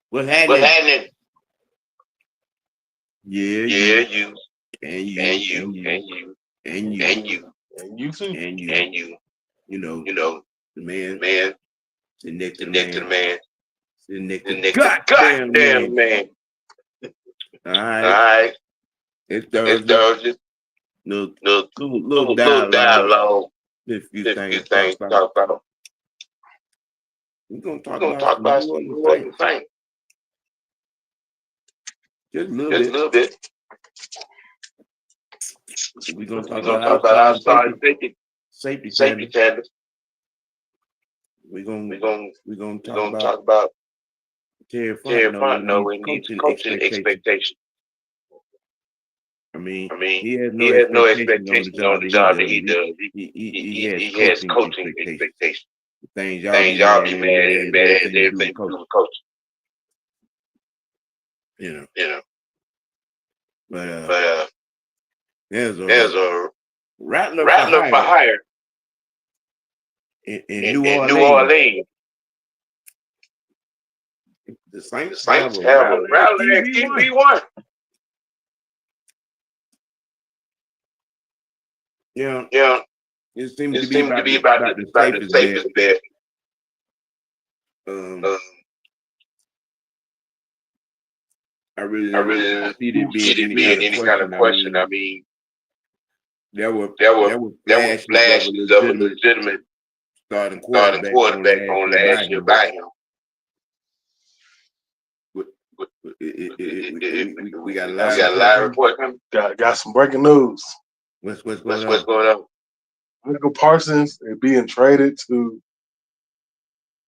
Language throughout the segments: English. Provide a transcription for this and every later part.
What's What's happening? happening? Yeah, Yeah, you you and and you you and you and you and you and you And you too. and you. and you. You know, You know, the the man man sitting next to the sitting next to the man, man sitting next to sitting the next to the goddamn goddamn man. man. All All right, right, it's it's Thursday. Thursday. Little, Little little little dialogue. dialogue. A few There's a few things to talk things to about. talk about. We're gonna We're talk gonna about talk some about New some Orleans New Orleans Saints, Saints just a little just a bit. little bit. We're gonna We're talk gonna about talk about outside outside safety safety tandem. tandem. We're gonna We're gonna we're gonna we're talk gonna about talk about Terry Terry Fontenote and these Fontenote and these coaching coaching expectations. expectations. I mean, I mean, he has no he has no expectations on the expectations on job the that he job that does. he does. He has He has coaching coaching expectations. expectations. The things y'all Things be y'all mad be at mad him at at him has at has everything to do everything with to do coaching. with coaching. You know, You know, but but there's there's a a Rattler for Rattler for Hire Hire in New in New Orleans. Orleans. The The Saints have Saints a have a Rattler at Rattler at QB1. QB1. Yeah, Yeah, it seems it to be seems to about be the about about the the safest bet. safest bet. Um, Um, I really I don't really see don't it see being it any being kind of any kind of question. I question. I mean, mean, there were there were there were there were flashes of a flashes of a legitimate legitimate starting starting quarterback on quarterback last on year by last year him. by him. But But we got a we live got a report live coming. report coming. Got some breaking news. What's going What's on? going on? Michael Parsons is being traded to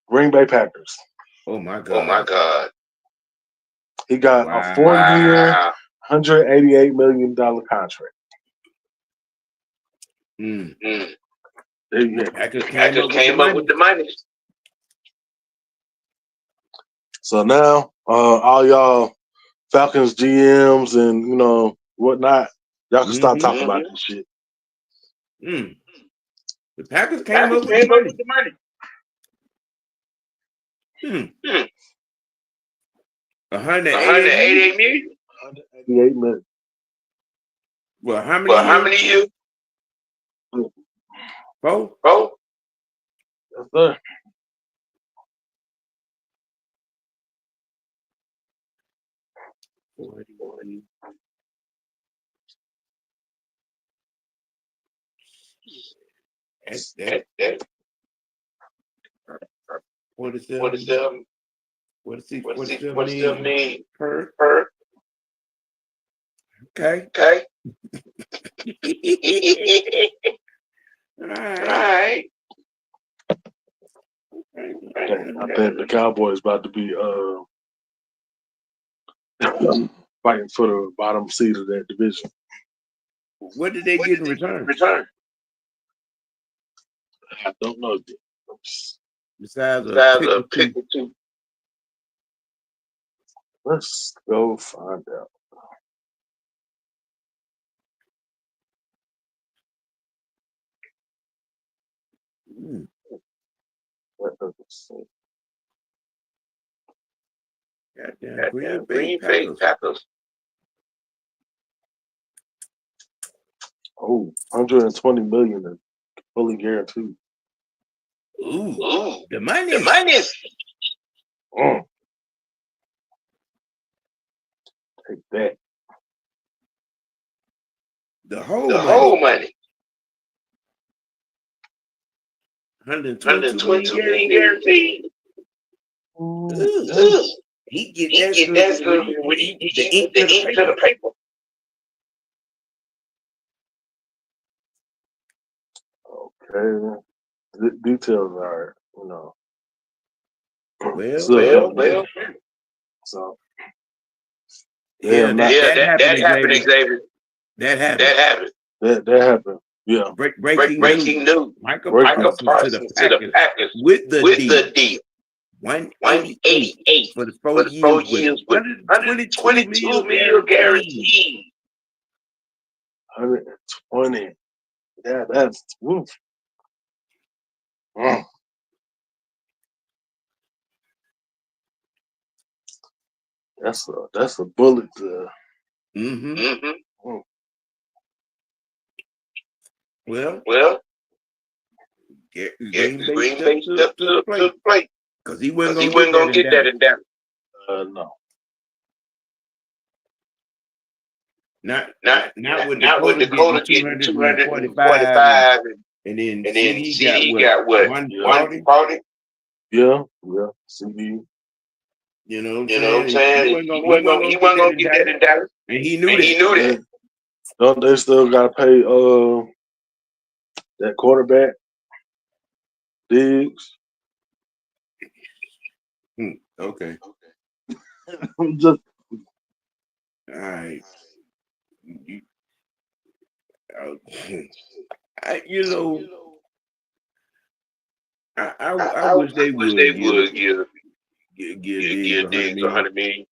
Green Bay Packers. Oh my Oh my God! God! He got a 4-year, Wow! $188 million contract. Mm. Mm. There you have it. Packers came Packers up with the came up with money. the money. So now, all y'all Falcons GMs and whatnot, y'all can stop talking about this shit. Mm. The Packers came Packers up with the came up money. with the money. Mm. Mm. 188 million. 188 million. 188 million. Well, how many Well, how years? many years? 4? Oh, Yes, sir. 41. That that 47, 47, 46, 46, 47 47 million million per. per. Okay. Okay. All All right. right. I think the Cowboys about to be fighting for the bottom seed of that division. What did they What get did in they return? return? I don't know. Besides a Besides pick a or pick two? or two. Let's go find out. Mm. Let us see. Goddamn Green Goddamn Bay Green Bay Packers. Packers. Oh, 120 million is fully guaranteed. Ooh, Ooh, the the money. money's Mm. Take that. The whole the money. whole money. 122 million 122 million guaranteed. guaranteed. Ooh. Ooh, He get he that get good that when good when he he put the put ink to the the ink to paper. the paper. Okay. The details are, Well, still Well. so yeah, not. that happened, That happened, Xavier. Xavier. That happened. That happened. That happened. Yeah. Breaking news. Breaking news. Michael Michael Parsons to the Parsons to the Packers Packers with the with deal. the deal. 188 188 for the for 4 the 4 years with years with 122 122 million million guaranteed. guaranteed. 120. Yeah, that's woof. Mm. That's a bullet. Mm-hmm. Mm. Well, Green Bay stepped to the plate because he wasn't gonna get that in Dallas. No. Not with Not Dakota getting 245, and then CD got what, 140. Yeah. CD. You know what I'm You know what I'm saying? saying? He wasn't gonna get that in Dallas, and he knew that. Don't they still gotta pay that quarterback Diggs? Okay. I'm just All right. I wish they would give Diggs $100 million.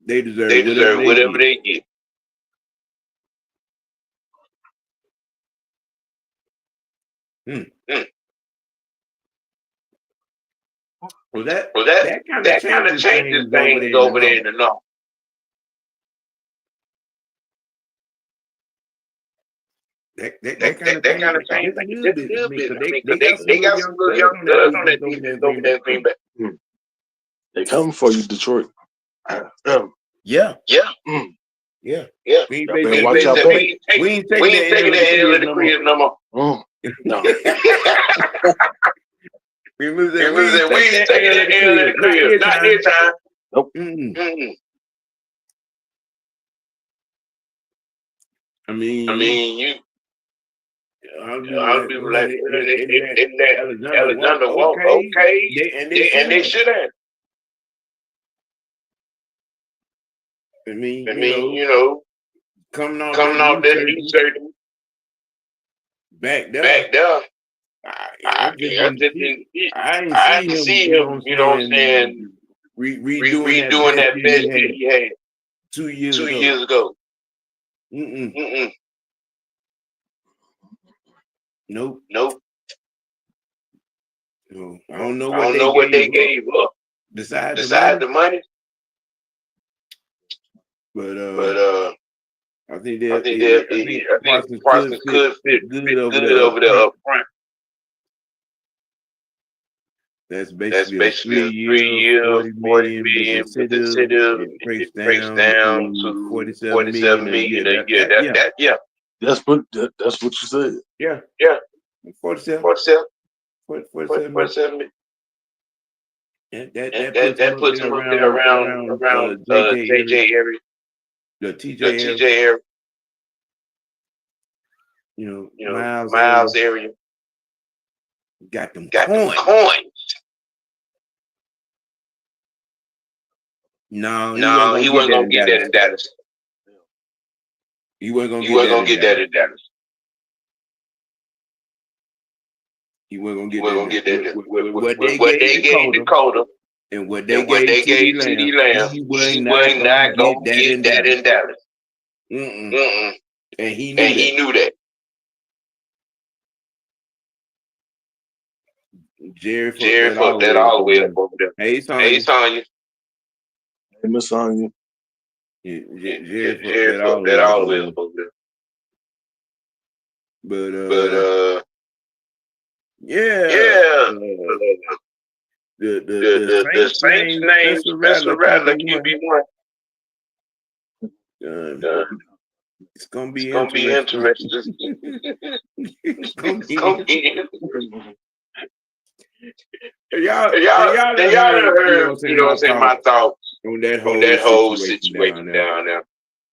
They deserve whatever they get. Well, that kind of changes things over there in the north. That kind of changes things just a little bit. Because they got some little young studs on that defense over there in Green Bay. they coming for you, Detroit. Yeah. Green Bay watch out back. We ain't taking that L in the crib no more. No. We ain't taking that L in the crib. Not this time. Nope. I mean, you. I'll be like, Alexander walk, okay, and they should have. I mean, you know, coming out that new surgery, back there. I didn't see him, you know what I'm saying, redoing that best that he had 2 years ago. Nope. No, I don't know what they gave up besides the money. But I think Parsons could fit good over there up front. That's basically a 3-year, $40 million incentive. It breaks down to $47 million a year. Yeah. That's what you said. Yeah. 47 million. That puts him up there around JJ area. The TJ area. You know, Miles area. Got them coins. No, he wasn't gonna get that in Dallas. He wasn't gonna get that in Dallas. He wasn't gonna get that. What they gave Dakota and what they gave CD Lamb, he was not gonna get that in Dallas. And he knew that. Jerry fucked that all the way up over there. Hey, Sonya. Hey, Miss Sonya. Jerry fucked that all the way up over there. But the Saints name Spencer Rattler QB1. It's gonna be interesting. It's gonna be interesting. Y'all heard, you know what I'm saying, my thoughts on that whole situation down there.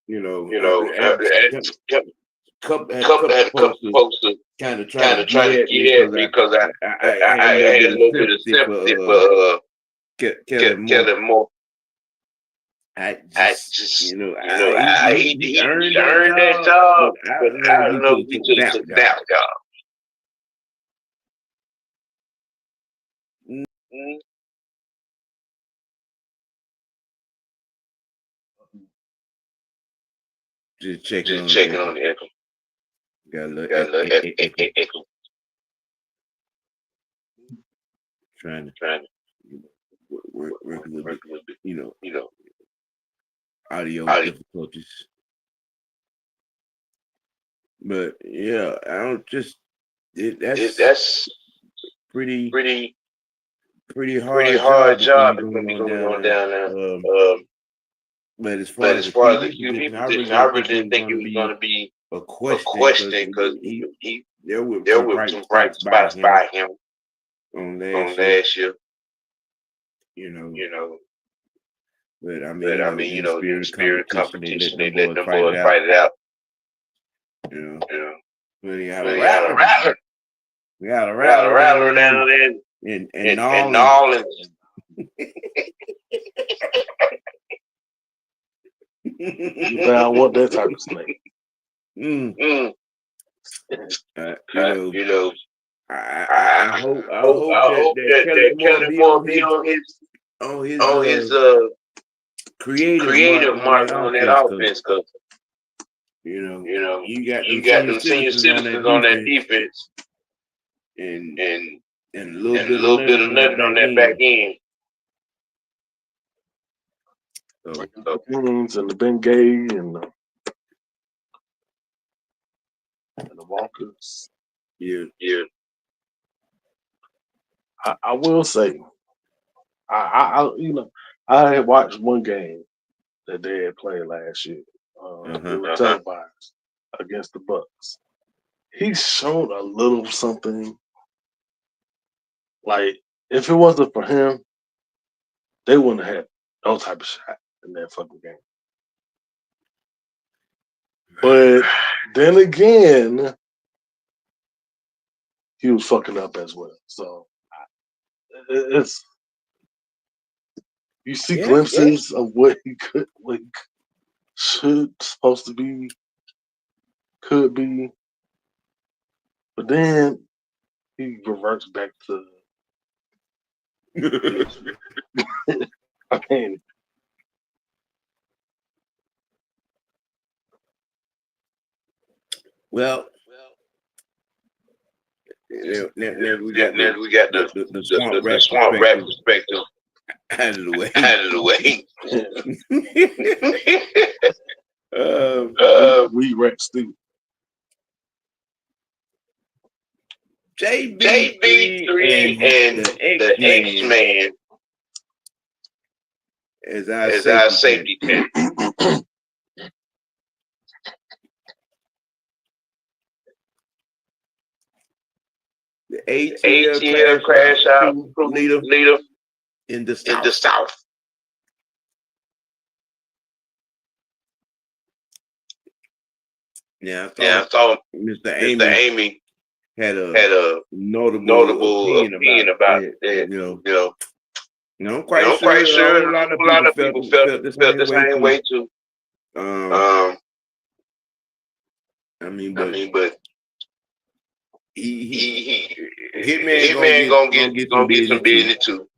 You know, couple posters kind of trying to get at me because I had a little bit of sympathy for Kellen Moore. I just he earned that job, but I don't know if he took that job. Just checking on the echo. Got a little echo. Trying to work a little bit, you know. audio difficulties. But yeah, I don't just that's pretty hard job if we going on down there. But as far as the QB position, I really didn't think it was going to be a question because there were some bright spots by him on last year. You know. But I mean, in the spirit competition, they let them boys fight it out. You know. We got a rattler. We got a rattler down there in Nolans. I want that type of snake. I hope that Kellen Moore be on his creative mark on that offense, because you got them senior citizens on that defense, and a little bit of nothing on that back end. And the Bengay and the Walkers. Yeah. I will say, I had watched one game that they had played last year. It was televised against the Bucks. He showed a little something. Like, if it wasn't for him, they wouldn't have had no type of shot in that fucking game. But then again, he was fucking up as well. So it's you see glimpses of what he supposed to be, could be, but then he reverts back to. I mean, well, now we got the swamp rat perspective out of the way. We rat Steve. JB3 and the X-Man as our safety net. The ATL crash out leader in the South. Yeah, I thought Mr. Amy had a notable opinion about that. I'm quite sure a lot of people felt the same way too. But he Hitman gonna get some business too.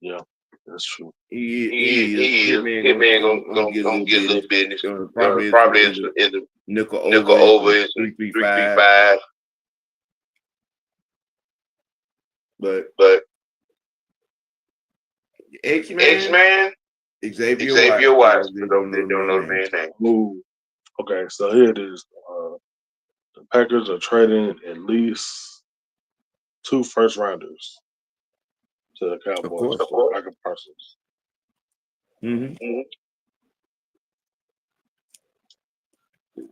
Yeah, that's true. Hitman gonna get a little business. Probably is the nickel over is 335. But X-Man, Xavier Watts. They don't know the man's name. Ooh. Okay, so here it is. The Packers are trading at least 2 first-rounders to the Cowboys for Michael Parsons.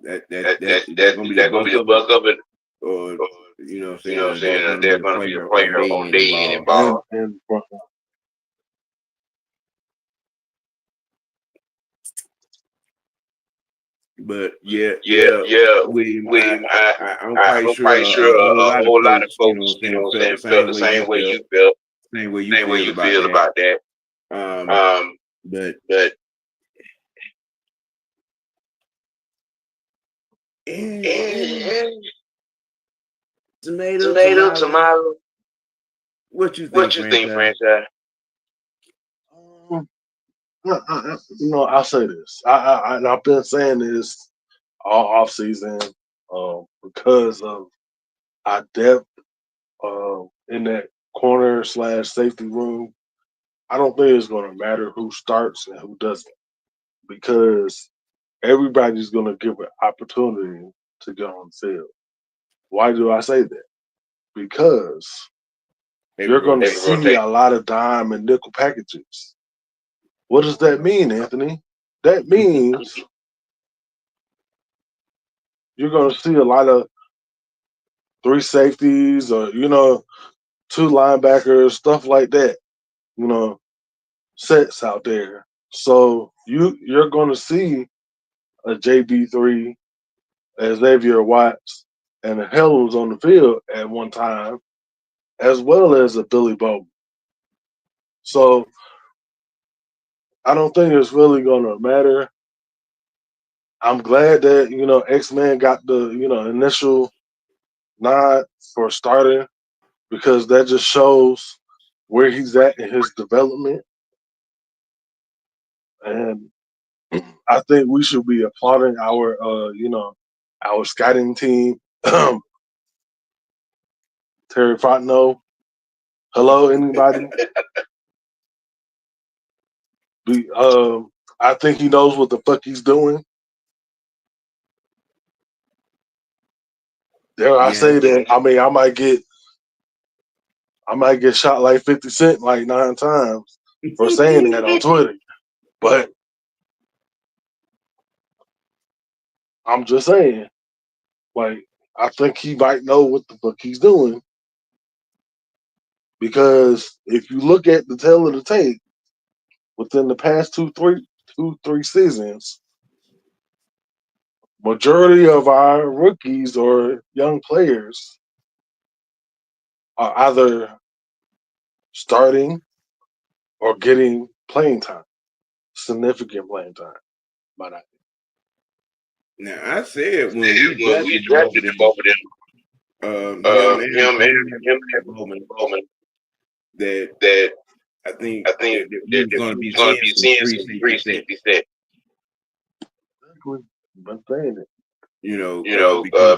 That's gonna be the buzz of it. Or you know what I'm saying? They're gonna be a player on day in and ball. But I'm quite sure a whole lot of folks, felt the same way you felt, same way you feel about that. But tomato. What you think, franchise? I'll say this. I've been saying this all off season because of our depth in that corner/safety room. I don't think it's going to matter who starts and who doesn't. because everybody's going to give an opportunity to get on the field. Why do I say that? Because you're going to see a lot of dime and nickel packages. What does that mean, Anthony? That means you're going to see a lot of 3 safeties or, 2 linebackers, stuff like that, sets out there. So you're going to see a JB3, Xavier Watts, and a hell was on the field at one time, as well as a Billy Bowman. So I don't think it's really going to matter. I'm glad that, X-Man got the, initial nod for starting because that just shows where he's at in his development. And I think we should be applauding our, our scouting team. Terry Fontenote. Hello, anybody? I think he knows what the fuck he's doing. Dare I say that? I mean, I might get shot like 50 Cent like 9 times for saying that on Twitter. But I'm just saying, like, I think he might know what the fuck he's doing. Because if you look at the tail of the tape, within the past two, three seasons, majority of our rookies or young players are either starting or getting playing time, significant playing time. Might I? Now I said when we drafted drafted both of them, him and Bowman, that I think that we was going to be seeing some 360 set. Exactly. I'm saying it.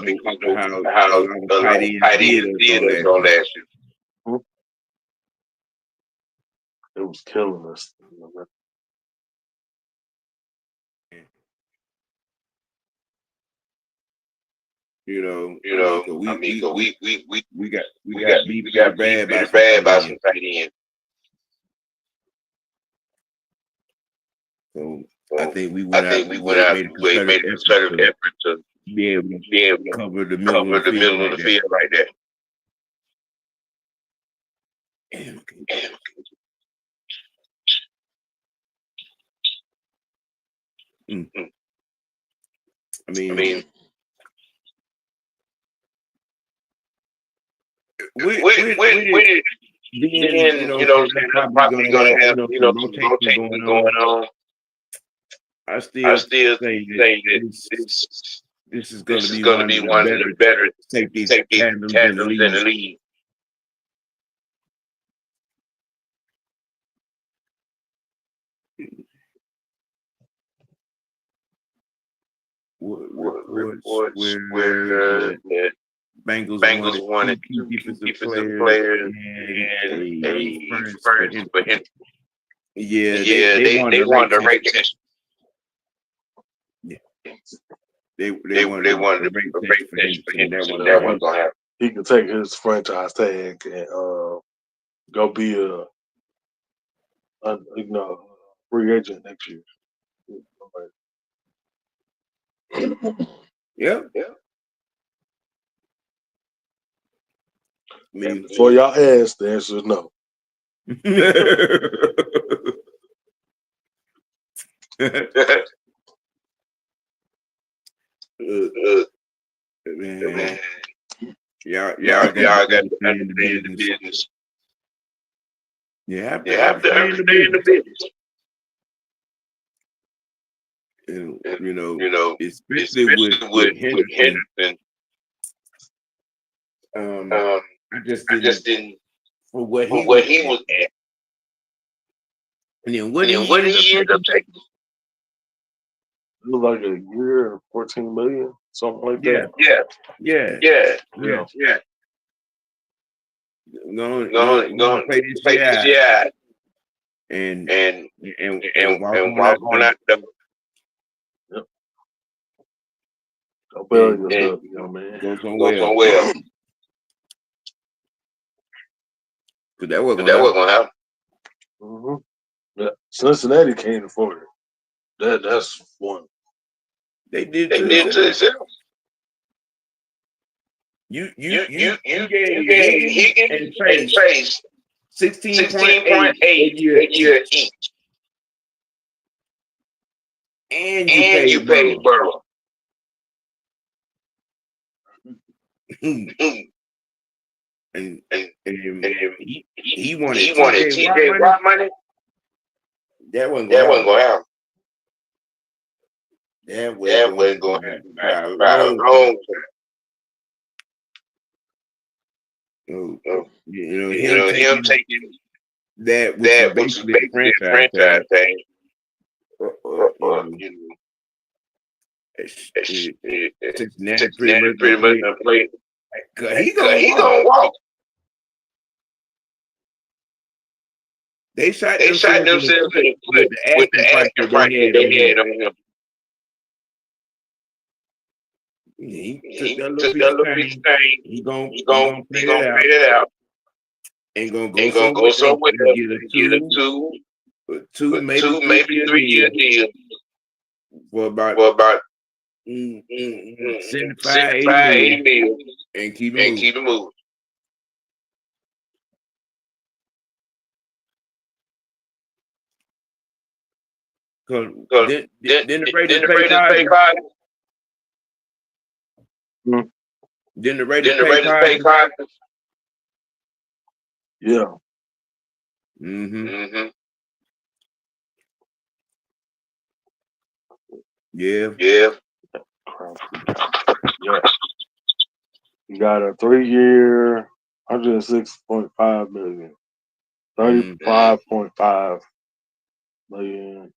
Because of how tight ends did us on last year. It was killing us. We got beat bad by some tight ends. So I think we went out made a concerted effort to be able to cover the middle of the field right there. I mean, we probably gonna have some rotation going on. I still say that this is going to be one of the better safety tandems in the league. Reports where the Bengals wanted 2 defensive players and a first for him. Yeah, they wanted to rate that. Yeah. They wanted to break that for him. That wasn't gonna happen. He could take his franchise tag and go be a free agent next year. Yeah. I mean, for y'all ask, the answer is no. Man. Y'all got to understand the business. You have to understand the business. Especially with Henderson. I just didn't for what he was at. And then what he ended up taking. It was like a year, 14 million, something like that. Yeah. Going play this year. And while going out I'll bury yourself, young man. Go somewhere. Cause that wasn't gonna happen. Mm-hmm. Yeah. Cincinnati can't afford it. That's one. They did to themselves. You gave Higgins and Chase 16.8 a year each. And you paid Burrow. and he wanted TJ Watt money. That wasn't gonna happen. That wasn't gonna happen by a long time. Him taking that, which is basically a franchise thing. Cincinnati pretty much gonna play. He gonna walk. They shot themselves in the foot with the asking price that they had on him. He took that little piece of thing. He gonna pay that out. And gonna go somewhere and get a two maybe 3 year deal for about 75, 80 million and keep it moving. Cause then the Raiders pay Cosby. Then the Raiders pay Cosby. Yeah. Yeah. Yeah. You got a 3-year, 106.5 million, 35.5 million.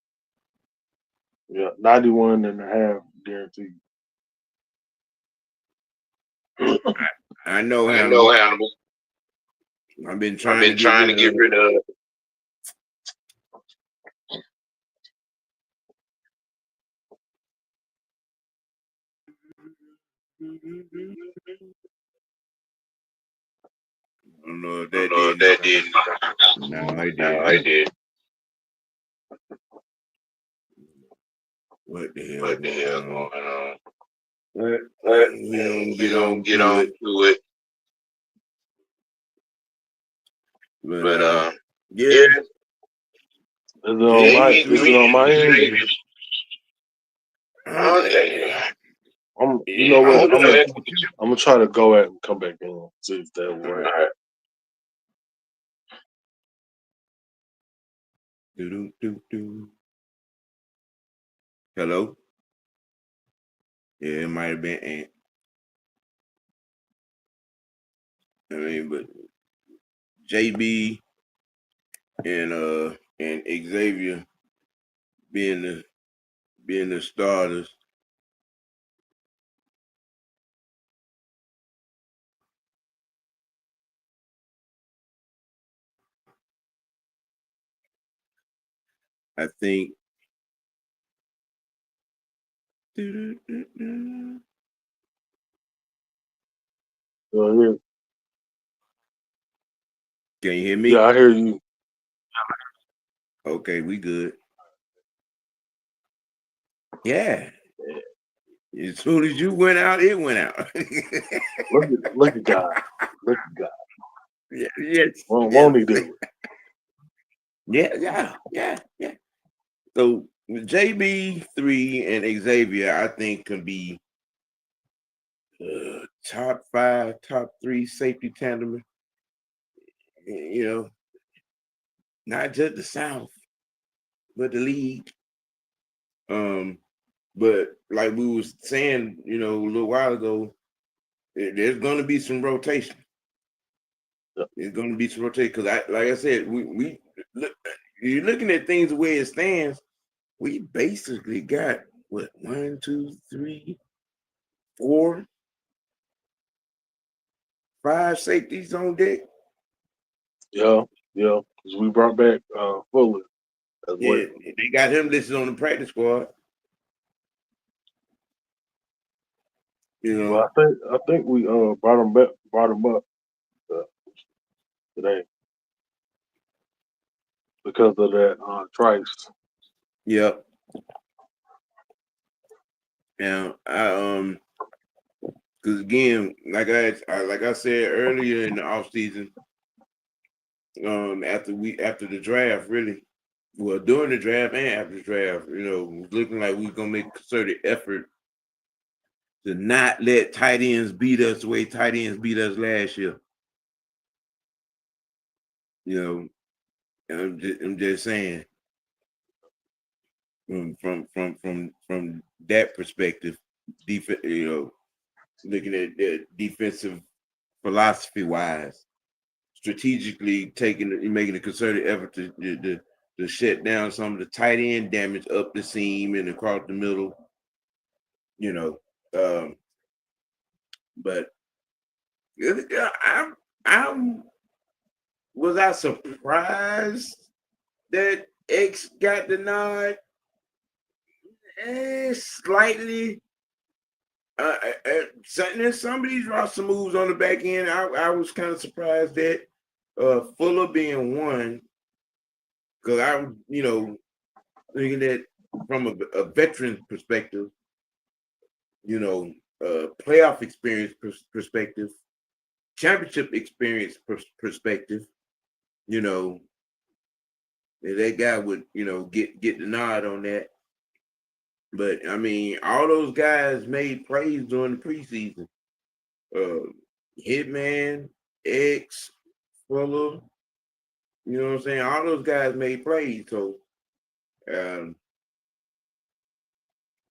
Yeah, 91.5 guaranteed. I know Hannibal. I've been trying to get rid of it. I don't know if that did. No, I did. What the hell going on? We don't get on to it. But yeah. Is it on my end? You know what? I'm gonna try to go at and come back in, see if that works. Right. Hello? Yeah, it might have been Ant. I mean, but JB and Xavier being the starters. I think. Yeah. Can you hear me? Yeah, I hear you. Okay, we good. Yeah. As soon as you went out, it went out. Look at God. Look at God. Yeah, yes. Won't he do it? Yeah. So JB3 and Xavier, I think, can be top 5, top 3 safety tandem. You know, not just the South, but the league. But like we was saying, a little while ago, there's going to be some rotation. It's going to be some rotation because, like I said, we look. You're looking at things the way it stands. We basically got 1, 2, 3, 4, 5 safeties on deck. Yeah. Because we brought back Fuller as well. They got him listed on the practice squad. You know. Well, I think we brought him up today because of that Trice. Yep. Now, because again, like I said earlier in the off season, after the draft, really, well, during the draft and after the draft, you know, it was looking like we were gonna make a concerted effort to not let tight ends beat us the way tight ends beat us last year. You know, and I'm just saying, from that perspective, you know, looking at the defensive philosophy wise, strategically making a concerted effort to shut down some of the tight end damage up the seam and across the middle. You know, but I'm was I surprised that X got the nod? Slightly. There's some of these roster moves on the back end. I was kind of surprised that Fuller being one, because I, you know, thinking that from a veteran perspective, you know, playoff experience perspective, championship experience perspective, you know, that guy would, you know, get the nod on that. But I mean, all those guys made plays during the preseason. Hitman, X, Fuller, you know what I'm saying? All those guys made plays. So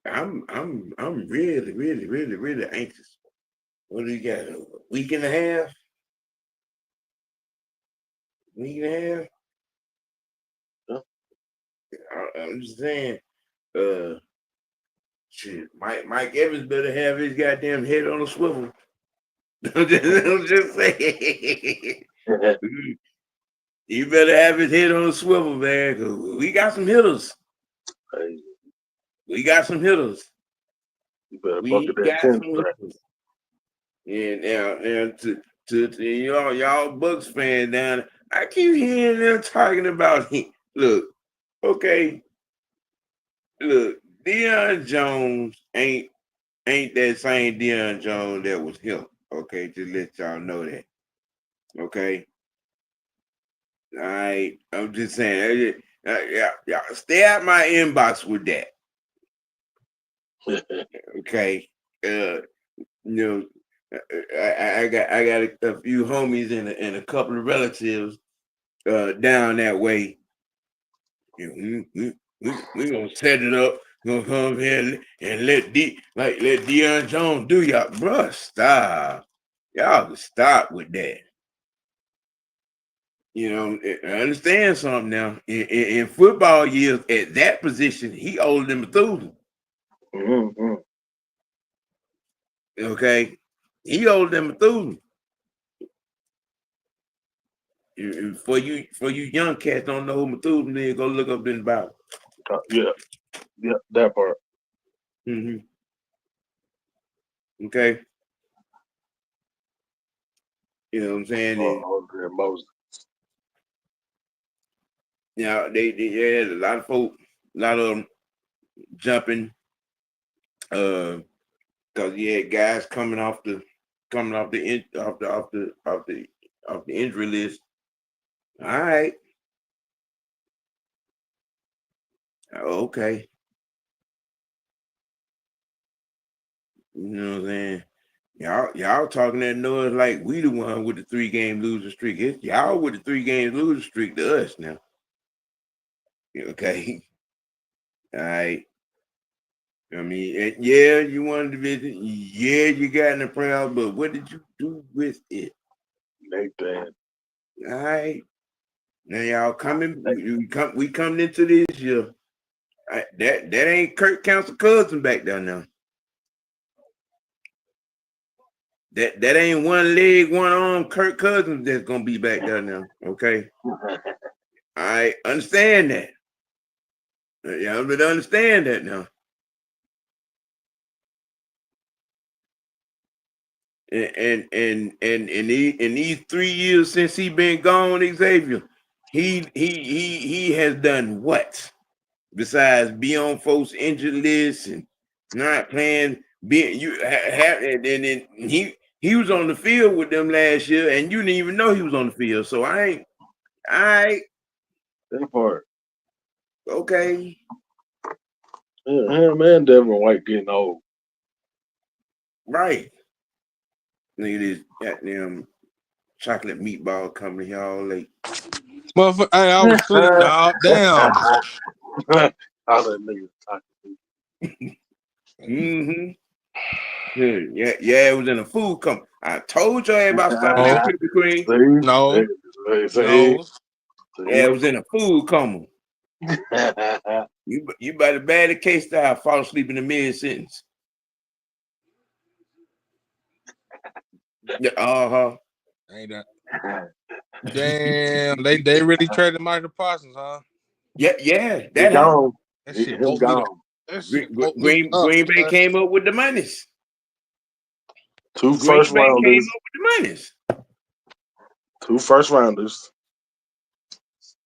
I'm really anxious. What do you got? A week and a half? Week and a half? I'm just saying, shit, Mike Evans better have his goddamn head on a swivel. I'm just saying. You better have his head on a swivel, man, because we got some hitters. We got some hitters. You better We bucket that got 10 some hitters. And now to y'all Bucks fans down, I keep hearing them talking about him. Look, okay, look, Deion Jones ain't that same Deion Jones that was him. Okay, just let y'all know that. Okay. All right. I'm just saying, y'all stay out my inbox with that. Okay. You know, I got a few homies and a couple of relatives down that way. You know, we gonna set it up. Gonna come here and let Deion Jones do y'all, bruh. Stop. Y'all can stop with that. You know, I understand something now. In football years, at that position, he older than Methuselah. Mm-hmm. Okay, he older than Methuselah. For you young cats don't know who Methuselah is, go look up in the Bible. Yeah, that part. Mm-hmm. Okay. You know what I'm saying? Moses. Now they had a lot of folk, a lot of them jumping, because you had guys coming off the injury list. All right. Okay. You know what I'm saying? Y'all talking that noise like we the one with the 3-game losing streak. It's y'all with the 3-game losing streak to us now. Okay. All right. I mean, yeah, you won the division. Yeah, you got in the playoffs, but what did you do with it? Nathan. All right. Now y'all coming. We coming into this year. That ain't Kirk Counsel cousin back there now. That ain't one leg, one arm Kirk Cousins that's gonna be back there now. Okay. I understand that. Yeah, but understand that now. in these 3 years since he been gone, Xavier, he has done what besides be on folks injured lists and not playing. Being you have and then he was on the field with them last year, and you didn't even know he was on the field. So I that part. okay. Him and Devin White getting old. Right. Look at this goddamn chocolate meatball coming here all late. Motherfucker, hey, I was asleep, dog. Damn. All that niggas talking. Mm-hmm. Yeah, it was in a food company. I told you about stopping at Krispy Kreme. No. No. Yeah, it was in a food coma. You better bad the case that I fall asleep in the mid sentence. Uh-huh. Ain't that? Damn, they really traded Michael Parsons, huh? Yeah. That gone. That shit Him gone. Green Bay came up with the monies. Two first rounders. Came up with the monies. 2 first rounders.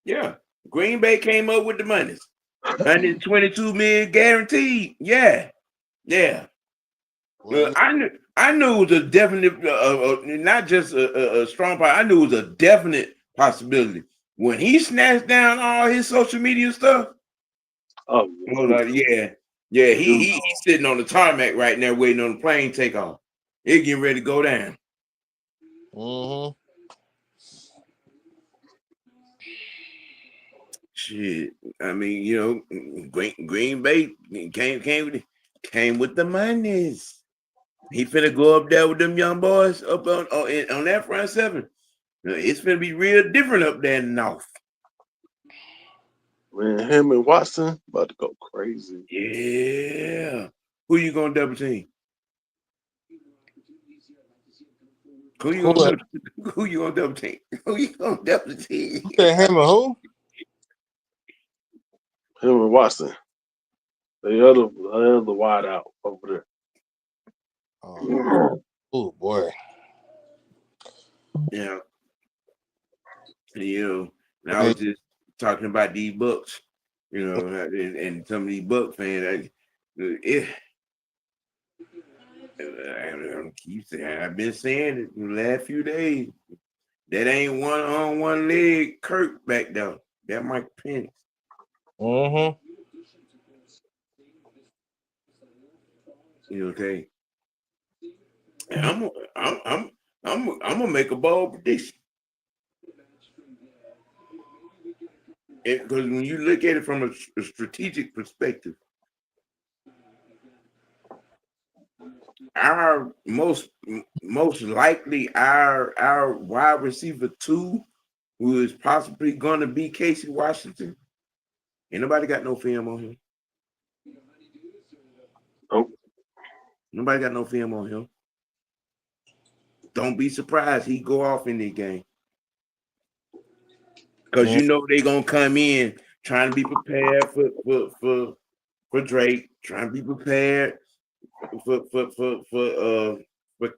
Yeah. Green Bay came up with the monies. 122 million guaranteed. Yeah. Well, I knew it was a definite, not just a strong part. I knew it was a definite possibility. When he snatched down all his social media stuff, yeah, he's sitting on the tarmac right now, waiting on the plane takeoff. It getting ready to go down. Mm-hmm. Shit, I mean, you know, Green Bay came with the monies. He finna go up there with them young boys up on that front seven. It's finna be real different up there in the north. Man, him and Watson about to go crazy. Yeah. Who you gonna double team? Who you gonna double team? Who you gonna double team? You said him and who? Him and Watson. The other wide out over there. Oh boy. Yeah. You know, I was just talking about these Bucks, you know, and some of these Buck fans. I've been saying it the last few days. That ain't one on one leg Kirk back there. That Mike Penix. Mm-hmm. You okay? And I'm gonna make a bold prediction. Because when you look at it from a strategic perspective, our most likely our wide receiver 2, who is possibly going to be Casey Washington. Ain't nobody got no film on him. Nope. Nobody got no film on him. Don't be surprised he go off in the game. Because you know they're gonna come in trying to be prepared for Drake, trying to be prepared for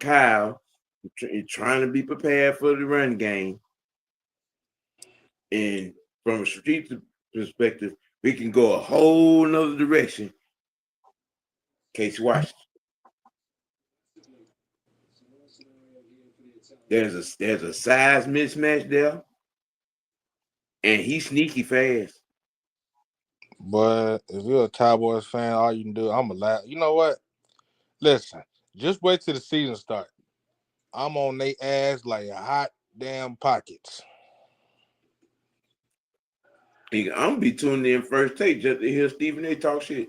Kyle, trying to be prepared for the run game. And from a strategic perspective, we can go a whole nother direction. Casey Washington. There's a size mismatch there, and he's sneaky fast. But if you're a Cowboys fan, all you can do, I'm gonna laugh. You know what? Listen, just wait till the season start. I'm on they ass like a hot damn pockets. I'm gonna be tuning in first take just to hear Stephen A. talk shit.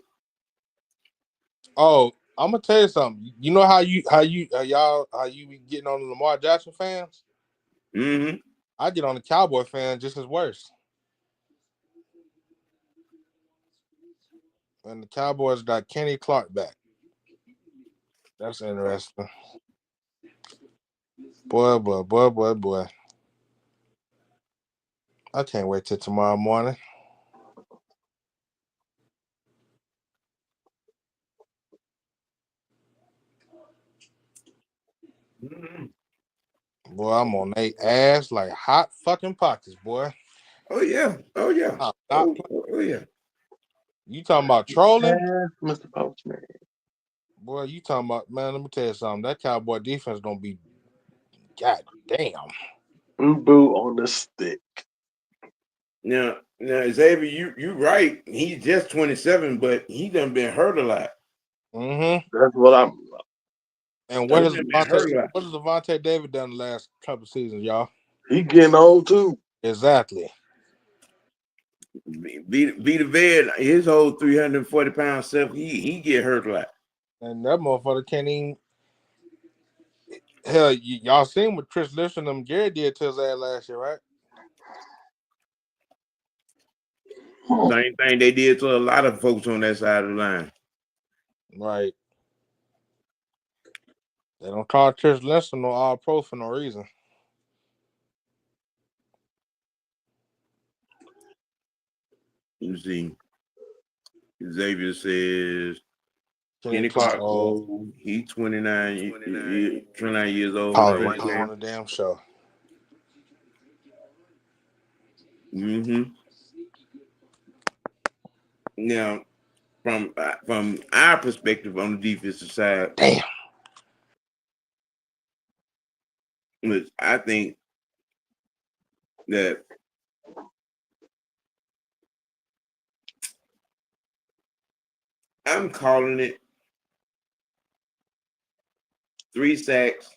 Oh, I'm gonna tell you something. You know how you be getting on the Lamar Jackson fans? Mm-hmm. I get on the Cowboy fans just as worse. And the Cowboys got Kenny Clark back. That's interesting. Boy. I can't wait till tomorrow morning. Boy, I'm on they ass like hot fucking pockets, boy. Oh yeah. Oh yeah. Oh yeah. You talking about trolling? Yes, Mr. Postman. Boy, you talking about, man, let me tell you something. That Cowboy defense don't be, god damn. Boo on the stick. Now Xavier, you right. He's just 27, but he done been hurt a lot. Mm-hmm. That's what I'm. And what has Devontae David done the last couple seasons, y'all? He getting old too. Exactly. Vita Vea, his whole 340-pound self, he get hurt a lot. And that motherfucker can't even. Hell, y'all seen what Chris Lifton and Gary did to his ass last year, right? Same thing they did to a lot of folks on that side of the line. Right. They don't call Chris Lifton no All-Pro for no reason. You see, Xavier says Kenny Clark old. He's 29 years old. Right on the damn show. Mm-hmm. Now, from our perspective on the defensive side, damn, I think that I'm calling it 3 sacks,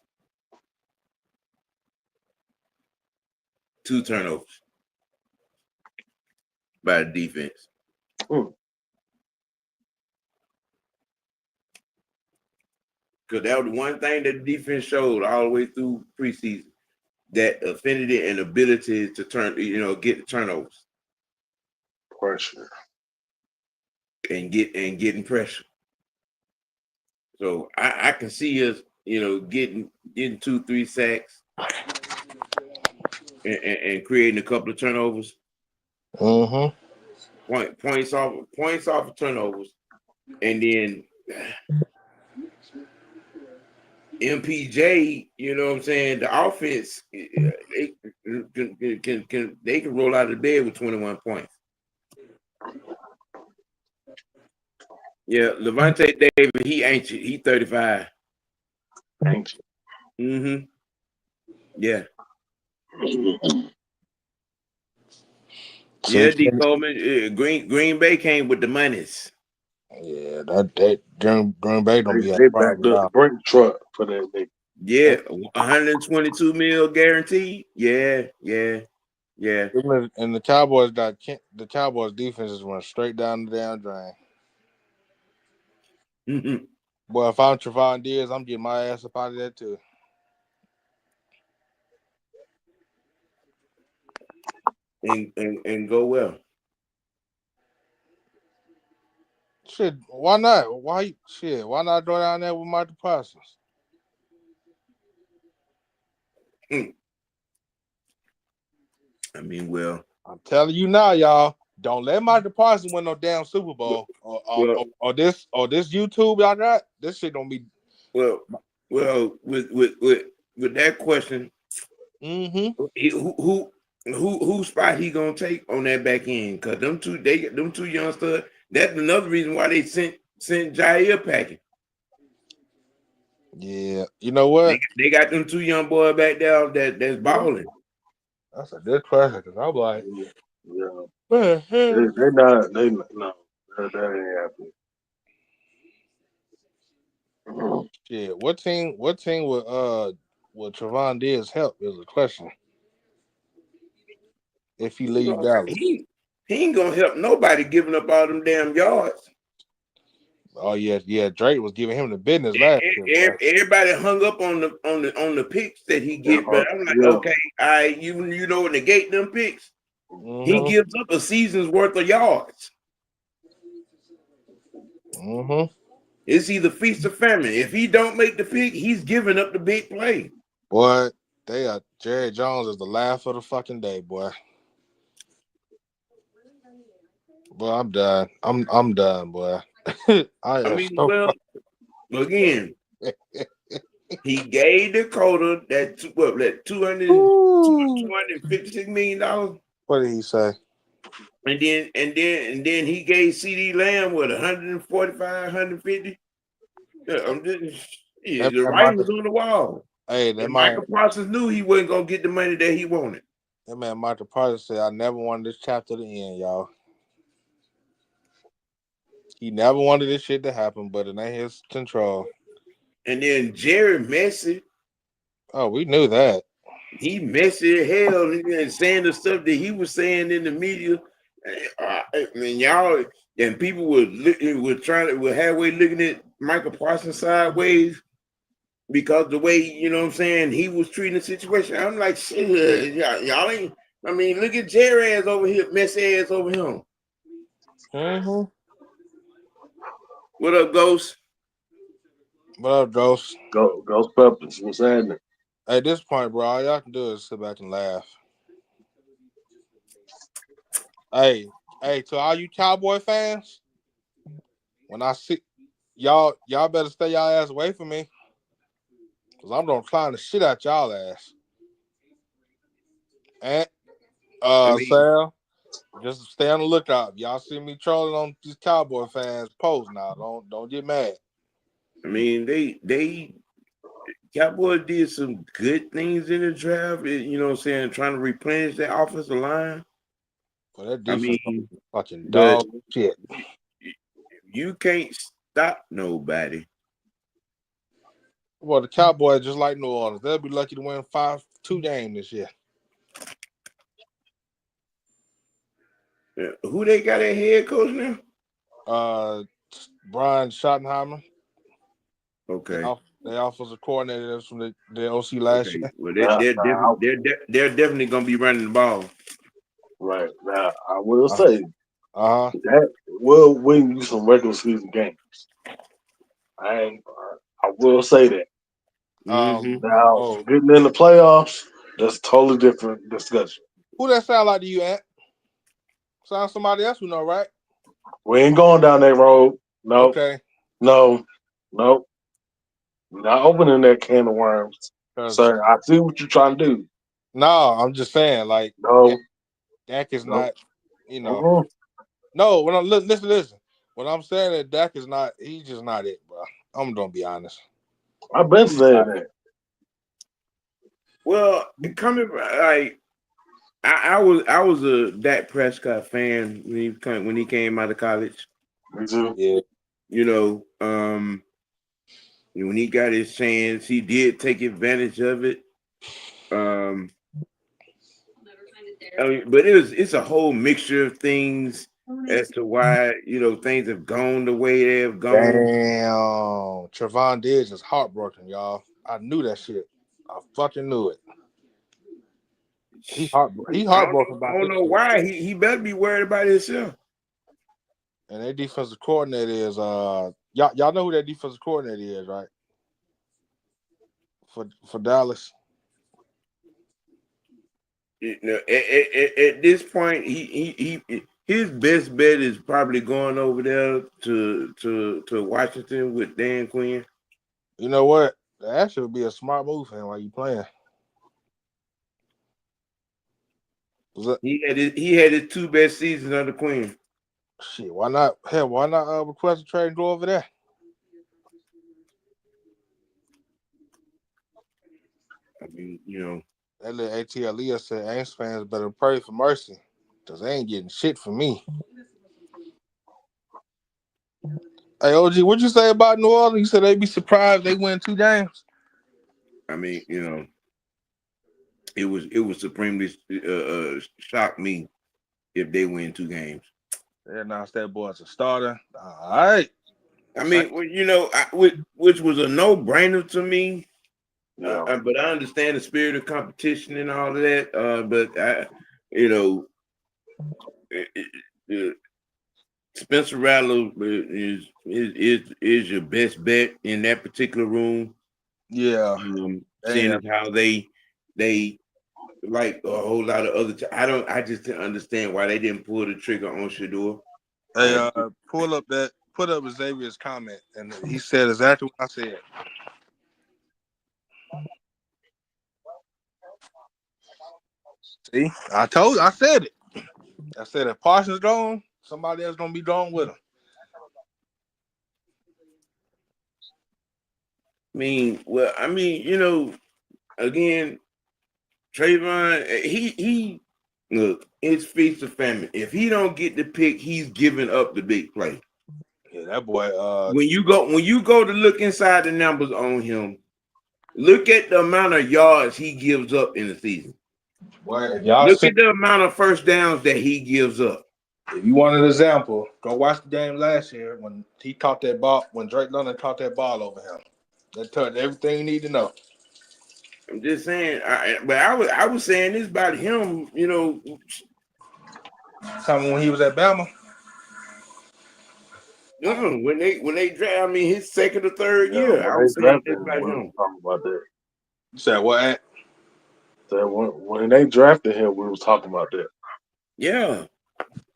2 turnovers by the defense. Because that was the one thing that the defense showed all the way through preseason, that affinity and ability to get the turnovers. Pressure. And getting pressure. So I can see us, getting 2-3 sacks and creating a couple of turnovers. Mm-hmm. Points off of turnovers, and then MPJ, you know what I'm saying? The offense, they can roll out of bed with 21 points. Yeah, Levante David, he ancient. He 35. Ancient. Mm-hmm. Yeah. Yeah, D. Coleman. Green Bay came with the monies. Yeah, that Green Bay don't be They backed up the brake truck for that nigga. Yeah, 122 mil guaranteed. Yeah. And the Cowboys defense is run straight down the damn drain. Mm-hmm. Boy, if I'm Trevon Diggs, I'm getting my ass up out of there too. And go well. Shit, why not? Why not go down there with Michael Parsons? I mean, well, I'm telling you now, y'all. Don't let Michael Parsons win no damn Super Bowl or this YouTube y'all got. This shit don't be. Well, with that question, who spot he gonna take on that back end? Because them two youngsters. That's another reason why they sent Jair packing. Yeah, you know what? They got them 2 young boys back there that's balling. That's a good question because I'm like, yeah. That ain't happening. Shit, what team would Trevon Diggs help is a question. If he leave Dallas, he ain't gonna help nobody giving up all them damn yards. Oh yeah. Drake was giving him the business last year. Everybody hung up on the picks that he get, but I'm like, okay, you know, when they negate them picks, he gives up a season's worth of yards. It's either feast or famine. If he don't make the pick, he's giving up the big play. Boy, Jerry Jones is the laugh of the fucking day, boy. Boy, I'm done. I'm done, boy. Well, again, He gave Dakota that $256 million. What did he say? And then he gave CD Lamb what 145, 150. I'm just the writing was on the wall. Hey, and Michael Parsons knew he wasn't gonna get the money that he wanted. That man Michael Parsons said, "I never wanted this chapter to end, y'all. He never wanted this shit to happen, but it ain't his control." And then Jerry Messi. Oh, we knew that. He messy as hell and saying the stuff that he was saying in the media. And y'all and people were halfway looking at Michael Parsons sideways because the way, you know what I'm saying, he was treating the situation. I'm like, shit, y'all ain't. I mean, look at Jerry ass over here, messy ass over him. Mm-hmm. What up, Ghost? What up, Ghost? Ghost Peppers, what's happening? At this point, bro, all y'all can do is sit back and laugh. Hey, to all you Cowboy fans, when I see y'all better stay y'all ass away from me, cause I'm gonna clown the shit out y'all ass. And Sam, just stay on the lookout. Y'all see me trolling on these Cowboy fans posts now. Don't get mad. I mean, they Cowboys did some good things in the draft. You know what I'm saying? Trying to replenish that offensive line. Well, that defense fucking but dog shit. You can't stop nobody. Well, the Cowboys just like New Orleans. They'll be lucky to win 5-2 games this year. Who they got at head coach now? Brian Schottenheimer. Okay. They offensive coordinator from the OC last year. Well, they're definitely gonna be running the ball. Right now, I will say that will win you some regular season games. I will say that. Now, getting in the playoffs, that's a totally different discussion. Who that sound like to you, Ant? Sound somebody else we know, right? We ain't going down that road. No. Okay. No. We're not opening that can of worms. Sir, I see what you're trying to do. No, I'm just saying, like, no. Dak is not, you know. No, when I listen. When I'm saying that Dak is not, he's just not it, bro. I'm gonna be honest. I've been saying that. Well, coming like I was a Dak Prescott fan when he came out of college. Me too. Yeah. You know, when he got his chance, he did take advantage of it. But it's a whole mixture of things as to why things have gone the way they have gone. Damn, Trevon Diggs is heartbroken, y'all. I knew that shit. I fucking knew it. He heartbroken about this. I don't know why. He better be worried about himself. And their defensive coordinator is y'all know who that defensive coordinator is, right? For Dallas. At this point, his best bet is probably going over there to Washington with Dan Quinn. You know what? That should be a smart move for him while you playing. He had his two best seasons under Quinn. Shit, why not? Hell, why not request a trade and go over there? I mean, that little ATLEA said Aints fans better pray for mercy, because they ain't getting shit from me. Hey, OG, what'd you say about New Orleans? You said they'd be surprised they win 2 games. I mean, it was supremely shocked me if they win 2 games. They announced that boy as a starter. All right. I mean, which was a no-brainer to me. But I understand the spirit of competition and all of that. But Spencer Rattler is your best bet in that particular room. Yeah. Seeing as how they like a whole lot of other. I just didn't understand why they didn't pull the trigger on Shador. Hey, put up Xavier's comment, and he said exactly what I said. See, I said it. I said if Parsons gone, somebody else gonna be gone with him. I mean, again, Trayvon, he look, it's feast or famine. If he don't get the pick, he's giving up the big play. Yeah, that boy. When you go to look inside the numbers on him, look at the amount of yards he gives up in the season. Boy, if y'all look at the amount of first downs that he gives up. If you want an example, go watch the game last year when he caught that ball, when Drake London caught that ball over him. That told everything you need to know. I'm just saying, I was saying this about him, Something when he was at Bama. When they draft, I mean his second or third year, when I they was saying drafted this him, about we him. was talking about that. You said what? That when they drafted him, we was talking about that. Yeah.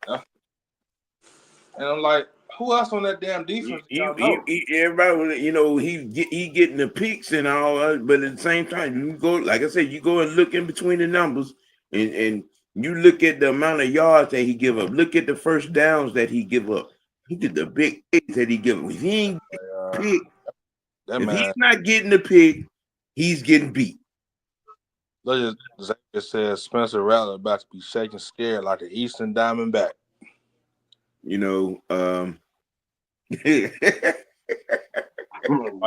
And I'm like, who else on that damn defense? Everybody, he getting the picks and all, but at the same time, you go, like I said, you go and look in between the numbers, and you look at the amount of yards that he give up. Look at the first downs that he give up. He did the big picks that he give up. If he ain't pick, he's not getting the pick, he's getting beat. Look, Xavier says Spencer Rattler about to be shaking scared like an Eastern Diamondback. Are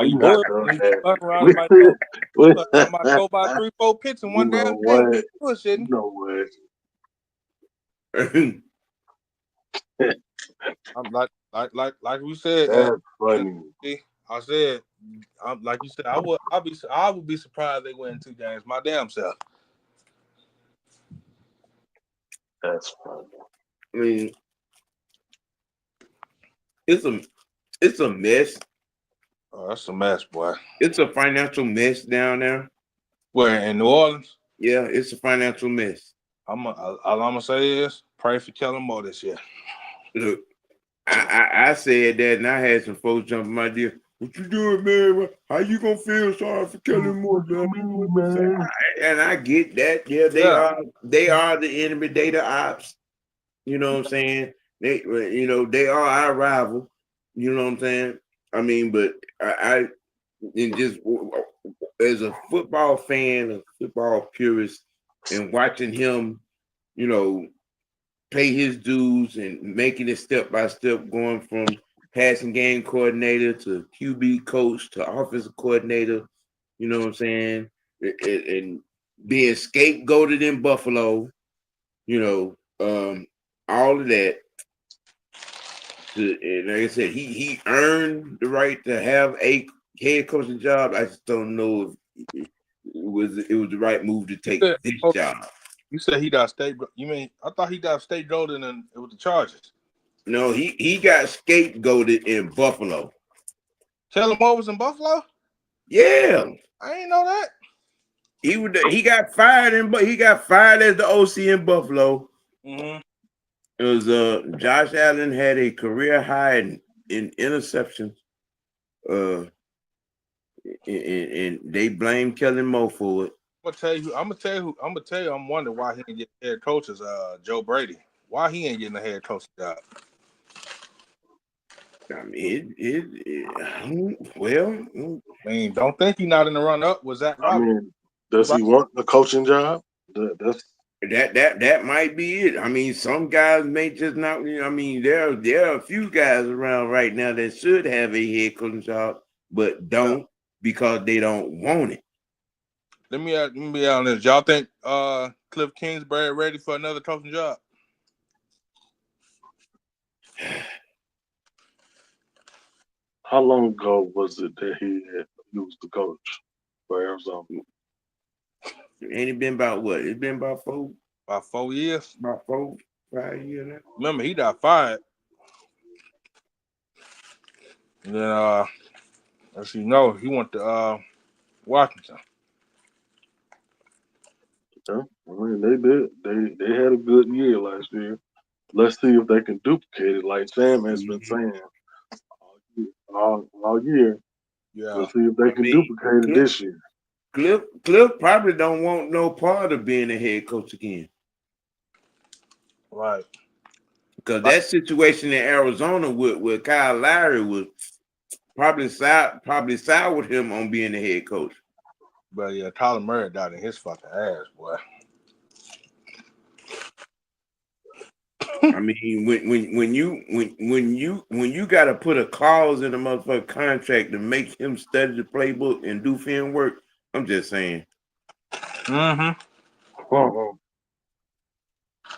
you not around might go by 3-4 picks in one damn game. You know what? I'm like we said. That's funny. I said, like you said, I would be surprised they win 2 games. My damn self. That's funny. I mean, it's a mess. Oh, that's a mess, boy. It's a financial mess down there. Where, in New Orleans? Yeah, it's a financial mess. All I'm gonna say is pray for Kellen Moore this year. Look, I said that, and I had some folks jumping my deal. What you doing, man? How you gonna feel sorry for Kellen Moore, man? And I get that. Yeah, they are the enemy. They the ops. You know what I'm saying? They are our rival. You know what I'm saying? I mean, but I just as a football fan, a football purist, and watching him, pay his dues and making it step by step, going from passing game coordinator to QB coach to offensive coordinator. You know what I'm saying? And being scapegoated in Buffalo. All of that. And like I said, he earned the right to have a head coaching job. I just don't know if it was the right move to take this job. You said he got state. You mean I thought he got scapegoated and it was the Chargers. No, he got scapegoated in Buffalo. Kellen Moore was in Buffalo? Yeah, I didn't know that. He got fired as the OC in Buffalo. Mm-hmm. It was Josh Allen had a career high in interceptions. And they blame Kellen Moore for it. I'm gonna tell you. I'm wondering why he didn't get head coaches. Joe Brady. Why he ain't getting a head coach job? I mean, I mean, don't think he's not in the run up. Was that? I mean, does he want the coaching job? That might be it. I mean, some guys may just not. I mean, there are a few guys around right now that should have a head coaching job, but don't because they don't want it. Let me be honest. Y'all think Cliff Kingsbury ready for another coaching job? How long ago was it that he was the coach for Arizona? Ain't it been about what? It's been about 4 years. About 4, 5 years now. Remember, he got fired. And then, as you know, he went to Washington. Okay. I mean, they did. They had a good year last year. Let's see if they can duplicate it, like Sam has been saying all year. Yeah. Let's see if they can duplicate it this year. Cliff probably don't want no part of being a head coach again. Right. Because that situation in Arizona with Kyle Lowry was probably soured him on being the head coach. But yeah, Tyler Murray died in his fucking ass, boy. I mean, when you got to put a clause in the motherfucking contract to make him study the playbook and do film work, I'm just saying. Mm-hmm.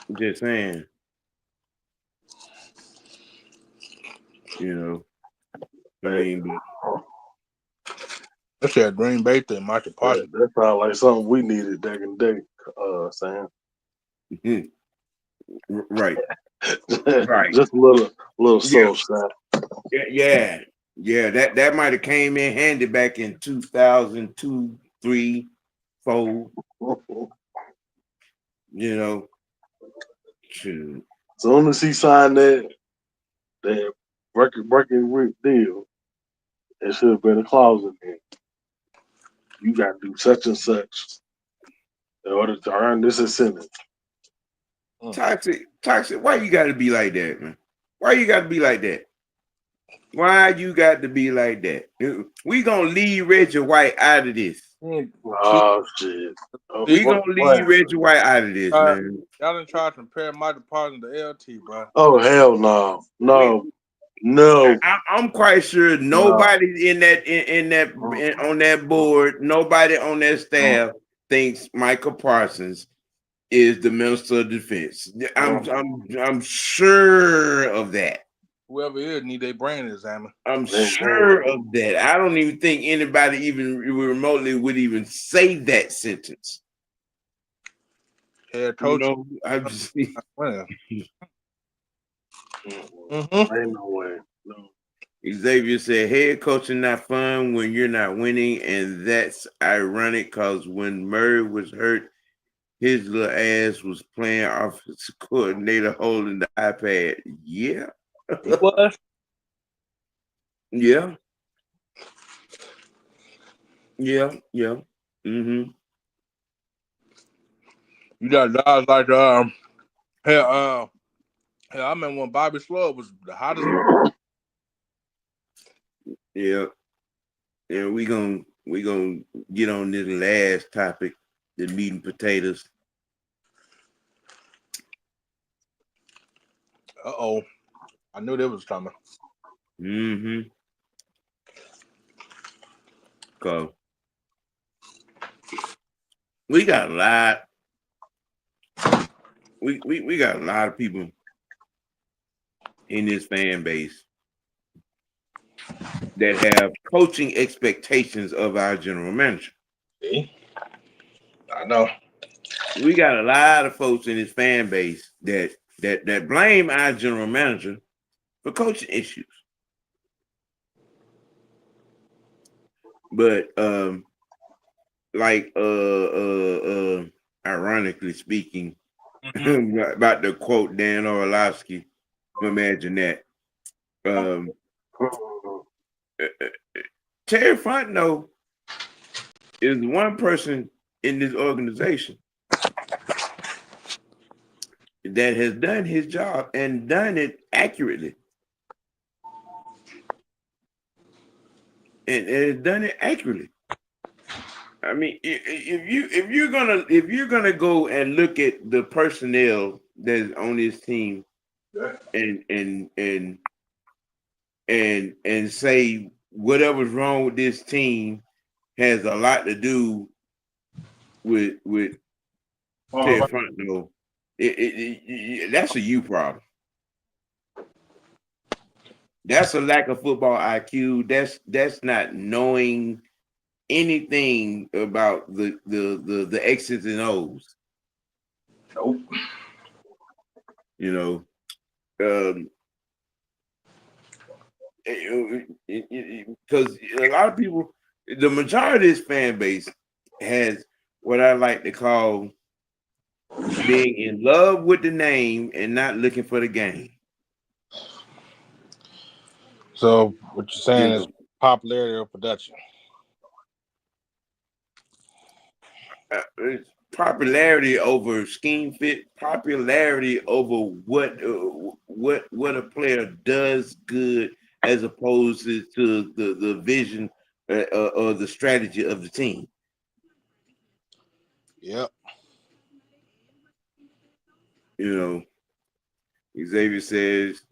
I'm just saying. You know, I mean, That's that Green Bay thing, Michael Parsons. That sounds like something we needed back in the day, Sam. Right. Right. Just a little soul snap. Yeah. That might have came in handy back in 2002, 3, 4. You know. Shoot. Soon as he signed that breaking deal, it should have been a clause in there. You got to do such and such in order to earn this incentive. Toxic. Why you got to be like that, man? Why you got to be like that? Why you got to be like that? We gonna leave Reggie White out of this. Oh shit! We gonna leave Reggie White out of this, man. Y'all done tried to compare Michael Parsons to LT, bro. Oh hell no! I'm quite sure nobody on that board, nobody on that staff thinks Michael Parsons is the Minister of Defense. I'm sure of that. Whoever is need their brain examined. I'm sure of that. I don't even think anybody even remotely would even say that sentence. Head coach. You know, I'm just. Ain't no way. No. Xavier said, head coaching not fun when you're not winning, and that's ironic because when Murray was hurt, his little ass was playing offensive coordinator holding the iPad. Yeah. He was? Yeah. Mm-hmm. You got guys like I remember when Bobby Slow was the hottest. Yeah. And we gonna get on this last topic, the meat and potatoes. Uh-oh. I knew that was coming. Mm-hmm. Go. We got a lot. We got a lot of people in this fan base that have coaching expectations of our general manager. See? I know. We got a lot of folks in this fan base that blame our general manager for coaching issues. But ironically speaking, about to quote Dan Orlovsky, imagine that. Terry Fontenote is one person in this organization that has done his job and done it accurately. And has done it accurately. I mean, if you're gonna go and look at the personnel that's on this team, and say whatever's wrong with this team has a lot to do with Terry Fontenote, that's a you problem. That's a lack of football IQ. That's not knowing anything about the X's and O's. Nope. You know, because a lot of people, the majority of this fan base has what I like to call being in love with the name and not looking for the game. So what you're saying is popularity of production. it's popularity over scheme fit, popularity over what a player does good as opposed to the vision or the strategy of the team. Yep. You know, Xavier says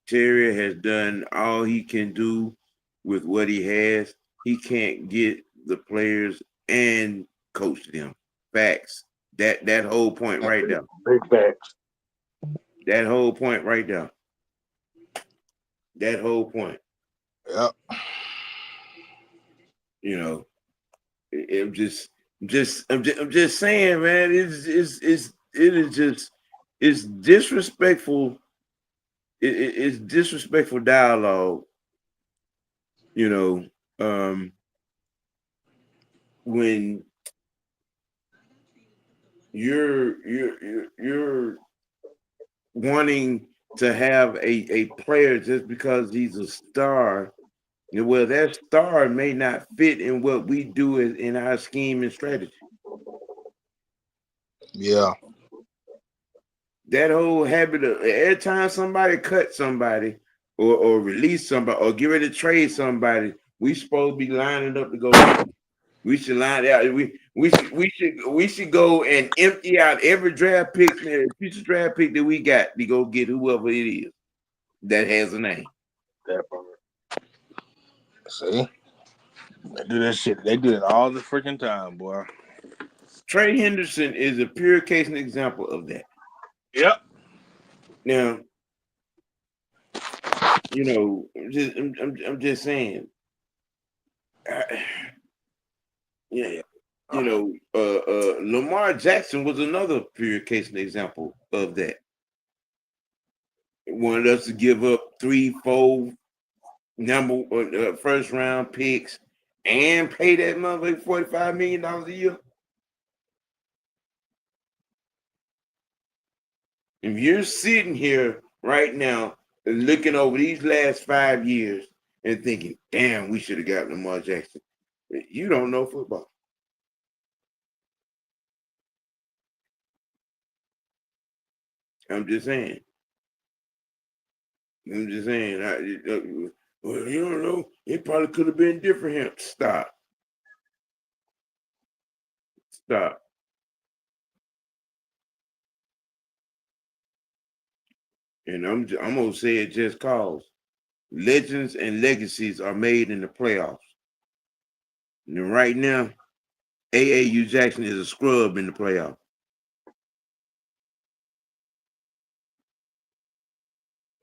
Terry has done all he can do with what he has. He can't get the players and coach them. Facts. That whole point right there. Big facts. That whole point right there. That whole point. Yep. You know, I'm just saying, man. It's disrespectful. It's disrespectful dialogue. You know, when you're wanting to have a player just because he's a star. Well, that star may not fit in what we do in our scheme and strategy. Yeah. That whole habit of every time somebody cut somebody or release somebody or get ready to trade somebody, we supposed to be lining up to go. We should line out. We should go and empty out every draft pick, future draft pick that we got to go get whoever it is that has a name. That part. See, they do that shit. They do it all the freaking time, boy. Trey Henderson is a pure case and example of that. Yep. Now, you know, I'm just saying. Yeah, you know, Lamar Jackson was another pure case and example of that. He wanted us to give up 3, 4 first round picks and pay that motherfucker $45 million a year. If you're sitting here right now and looking over these last 5 years and thinking, damn, we should have got Lamar Jackson, you don't know football. I'm just saying. Well, you don't know. It probably could have been different here. Stop. And I'm gonna say it just cause legends and legacies are made in the playoffs. And right now, AAU Jackson is a scrub in the playoffs.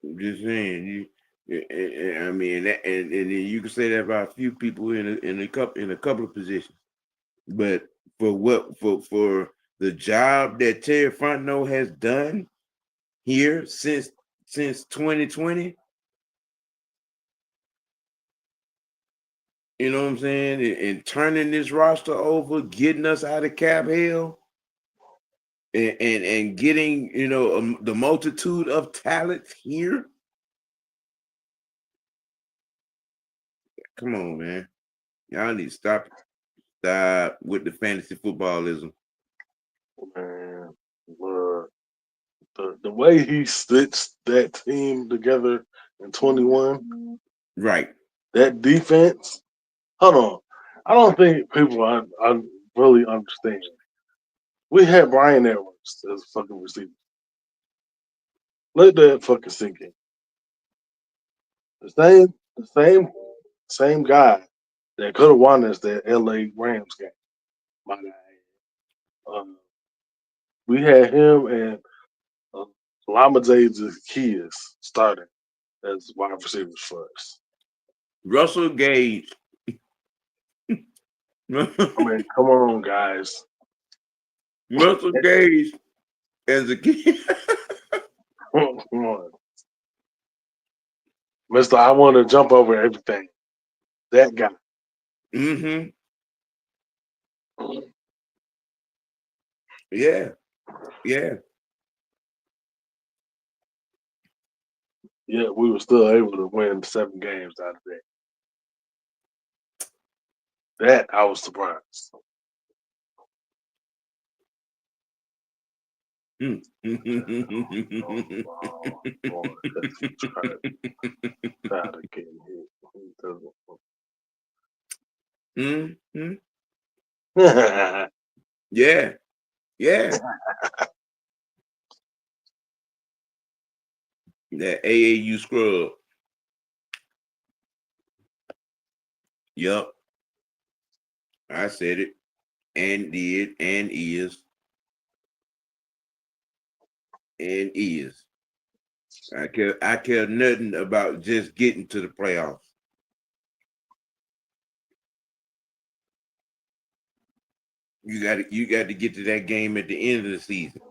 I'm just saying, I mean, and you can say that about a few people in a couple of positions, but for the job that Terry Fontenote has done here since 2020, you know what I'm saying, and turning this roster over, getting us out of cap hell, and getting the multitude of talents here. Come on, man. Y'all need to stop with the fantasy footballism. Man, the way he stitched that team together in 21, Right. that defense. Hold on, I don't think people I really understand. We had Brian Edwards as a fucking receiver. Let that fucking sink in. The same guy that could have won us that LA Rams game. My guy. We had him and Lamade Zacchaeus starting as wide receivers for us. Russell Gage. I mean, come on, guys. Russell Gage as a kid. Come on. Mister, I want to jump over everything. That guy. Mm-hmm. Yeah. Yeah, we were still able to win 7 games out of that. That I was surprised. Mm. Boy, try to get Mm. hit. Yeah. Yeah. That AAU scrub. Yup. I said it and did and is and is. I care nothing about just getting to the playoffs. You got to get to that game at the end of the season.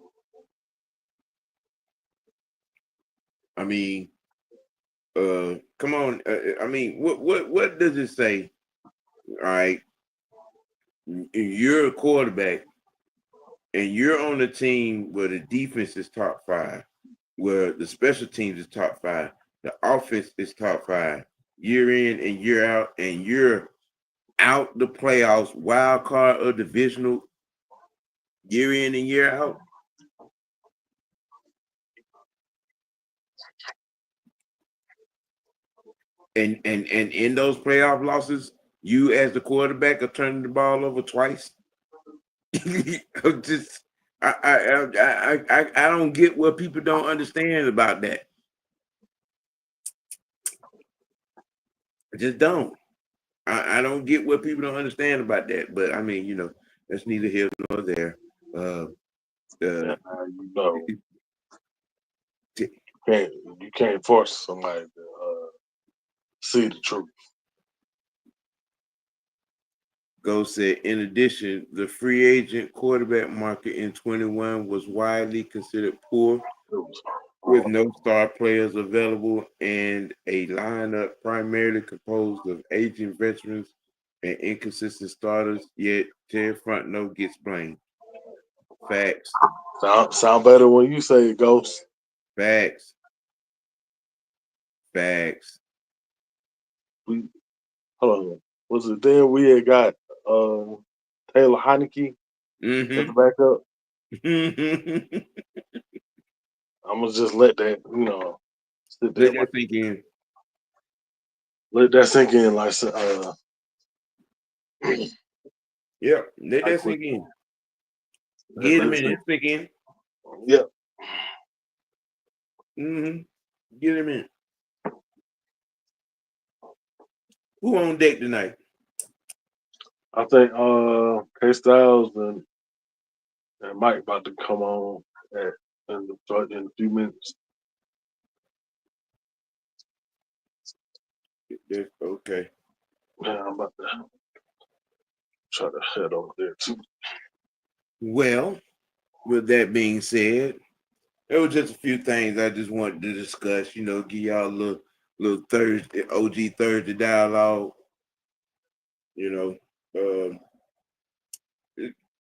I mean, come on. I mean, what does it say? All right, you're a quarterback, and you're on a team where the defense is top 5, where the special teams is top 5, the offense is top 5, year in and year out, and you're out the playoffs, wild card or divisional, year in and year out. And in those playoff losses, you as the quarterback are turning the ball over twice. I'm just I don't get what people don't understand about that. I just don't. I don't get what people don't understand about that. But I mean, that's neither here nor there. You know, you can't force somebody to see the truth. Go said, in addition, the free agent quarterback market in 21 was widely considered poor, with no star players available and a lineup primarily composed of aging veterans and inconsistent starters, yet Terry Fontenote gets blamed. Facts. Sound better when you say it, Ghost. Facts. Facts. Hold on. Was it then we had got Taylor Heineke as the backup? I'm gonna just let that, sit there. Let that sink in. Let that sink in, like Yep, let that sink in. Get him in it, sink in. Yep. Get him in. Who on deck tonight? I think K Styles and Mike about to come on in a few minutes. Okay. Yeah, I'm about to try to head over there too. Well, with that being said, there were just a few things I just wanted to discuss. Give y'all a little Thursday OG Thursday dialogue.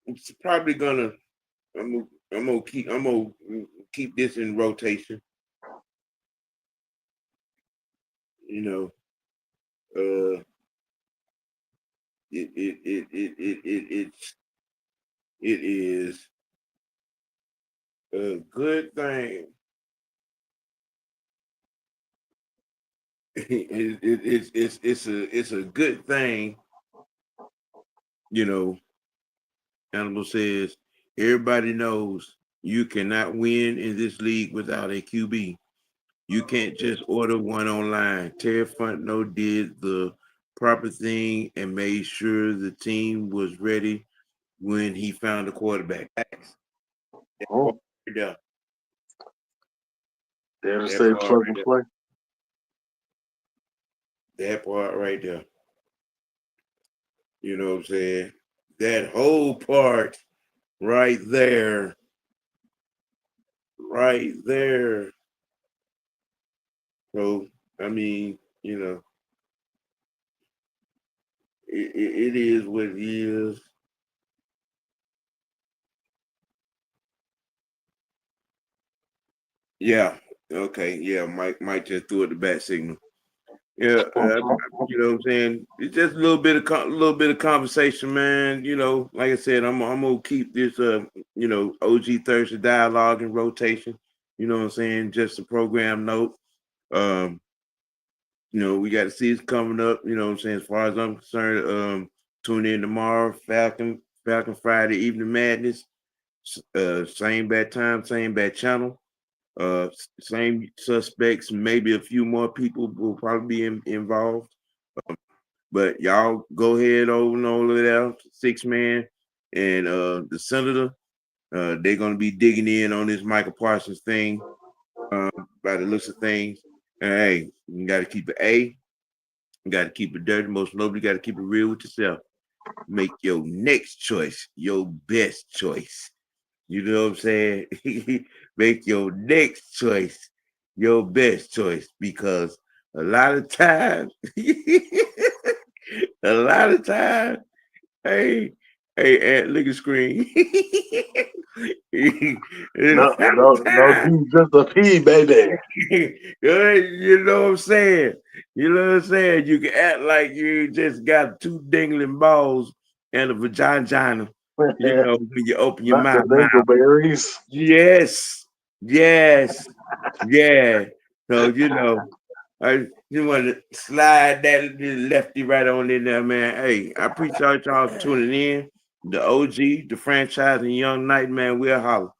It's probably gonna. I'm gonna keep this in rotation. Uh, it is a good thing. It's a good thing. Animal says everybody knows you cannot win in this league without a QB. You can't just order one online. Terry Fontenote did the proper thing and made sure the team was ready when he found a quarterback. Oh. Yeah. There to say plug and play. That part right there. You know what I'm saying? That whole part right there. Right there. So, I mean, it is what it is. Yeah. Okay. Yeah. Mike just threw it the bat signal. Yeah, you know what I'm saying? It's just a little bit of conversation, man. You know, like I said, I'm gonna keep this OG Thursday dialogue in rotation. You know what I'm saying? Just a program note. Um, we got the season coming up, you know what I'm saying? As far as I'm concerned, tune in tomorrow, Falcon Friday Evening Madness. Same bad time, same bad channel. Same suspects, maybe a few more people will probably be involved. But y'all go ahead over there, 6-man and the senator. They're gonna be digging in on this Michael Parsons thing by the looks of things. And hey, you gotta keep it A, you gotta keep it dirty, most notably, you gotta keep it real with yourself. Make your next choice your best choice. You know what I'm saying? Make your next choice your best choice, because a lot of times, hey, look at screen. No, do just a pee, baby. You know what I'm saying? You know what I'm saying? You can act like you just got 2 dangling balls and a vagina. You know, when you open your mouth. Dingleberries. Yes. Yeah. So, I just want to slide that lefty right on in there, man. Hey, I appreciate y'all tuning in. The OG, the franchise, and Young Knight, man, we'll holler.